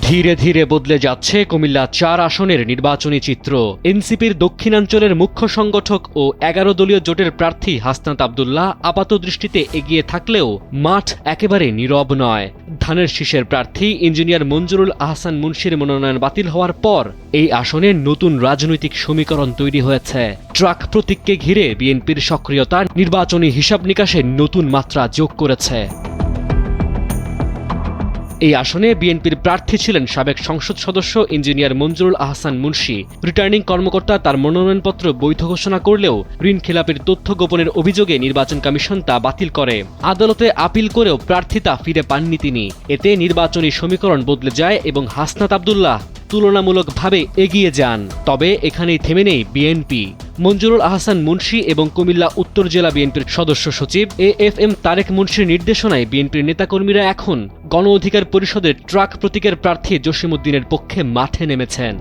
ধীরে ধীরে বদলে যাচ্ছে কুমিল্লা ৪ আসনের নির্বাচনী চিত্র। এনসিপির দক্ষিণাঞ্চলের মুখ্য সংগঠক ও ১১ দলীয় জোটের প্রার্থী হাসনাত আব্দুল্লাহ আপাতদৃষ্টিতে এগিয়ে থাকলেও মাঠ একেবারে নীরব নয়। ধানের শীষের প্রার্থী ইঞ্জিনিয়ার মঞ্জুরুল আহসান মুন্সির মনোনয়ন বাতিল হওয়ার পর এই আসনে নতুন রাজনৈতিক সমীকরণ তৈরি হয়েছে। ট্রাক প্রতীককে ঘিরে বিএনপির সক্রিয়তা নির্বাচনী হিসাব নিকাশে নতুন মাত্রা যোগ করেছে। এই আসনে বিএনপির প্রার্থী ছিলেন সাবেক সংসদ সদস্য ইঞ্জিনিয়ার মঞ্জুরুল আহসান মুন্সি। রিটার্নিং কর্মকর্তা তার মনোনয়নপত্র বৈধ ঘোষণা করলেও ঋণ খেলাপির তথ্য গোপনের অভিযোগে নির্বাচন কমিশন তা বাতিল করে। আদালতে আপিল করেও প্রার্থিতা ফিরে পাননি তিনি। এতে নির্বাচনী সমীকরণ বদলে যায় এবং হাসনাত আব্দুল্লাহ তুলনামূলকভাবে এগিয়ে যান। তবে এখানেই থেমে নেই বিএনপি। মঞ্জুরুল আহসান মুন্সি এবং কুমিল্লা উত্তর জেলা বিএনপির সদস্য সচিব AFM তারেক মুন্সির নির্দেশনায় বিএনপির নেতাকর্মীরা এখন গণ অধিকার পরিষদের ট্রাক প্রতীকের প্রার্থী জসিমউদ্দিনের পক্ষে মাঠে নেমেছেন।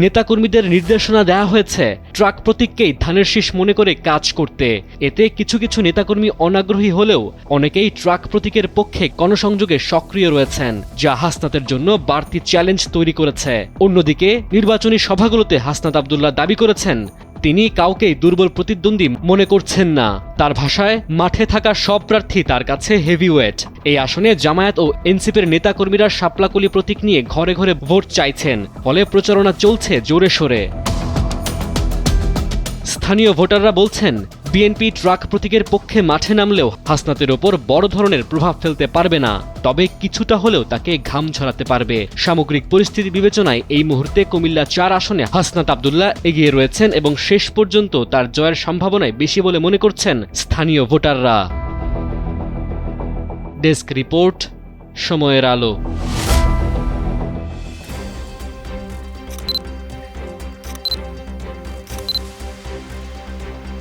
নেতাকর্মীদের নির্দেশনা দেওয়া হয়েছে ট্রাক প্রতীককেই ধানের শীষ মনে করে কাজ করতে। এতে কিছু কিছু নেতাকর্মী অনাগ্রহী হলেও অনেকেই ট্রাক প্রতীকের পক্ষে গণসংযোগে সক্রিয় রয়েছেন, যা হাসনাতের জন্য বাড়তি চ্যালেঞ্জ তৈরি করেছে। অন্যদিকে নির্বাচনী সভাগুলোতে হাসনাত আব্দুল্লাহ দাবি করেছেন তিনি কাউকেই দুর্বল প্রতিদ্বন্দ্বী মনে করছেন না। তার ভাষায়, মাঠে থাকা সব প্রার্থী তার কাছে হেভিওয়েট। এই আসনে জামায়াত ও এনসিপির নেতাকর্মীরা শাপলাকলি প্রতীক নিয়ে ঘরে ঘরে ভোট চাইছেন, ফলে প্রচারণা চলছে জোরে সোরে। স্থানীয় ভোটাররা বলছেন বিএনপি ট্রাক প্রতীকের পক্ষে মাঠে নামলেও হাসনাতের ওপর বড় ধরনের প্রভাব ফেলতে পারবে না, তবে কিছুটা হলেও তাকে ঘাম ঝরাতে পারবে। সামগ্রিক পরিস্থিতি বিবেচনায় এই মুহূর্তে কুমিল্লা ৪ আসনে হাসনাত আব্দুল্লাহ এগিয়ে রয়েছেন এবং শেষ পর্যন্ত তার জয়ের সম্ভাবনায় বেশি বলে মনে করছেন স্থানীয় ভোটাররা। ডেস্ক রিপোর্ট, সময়ের আলো।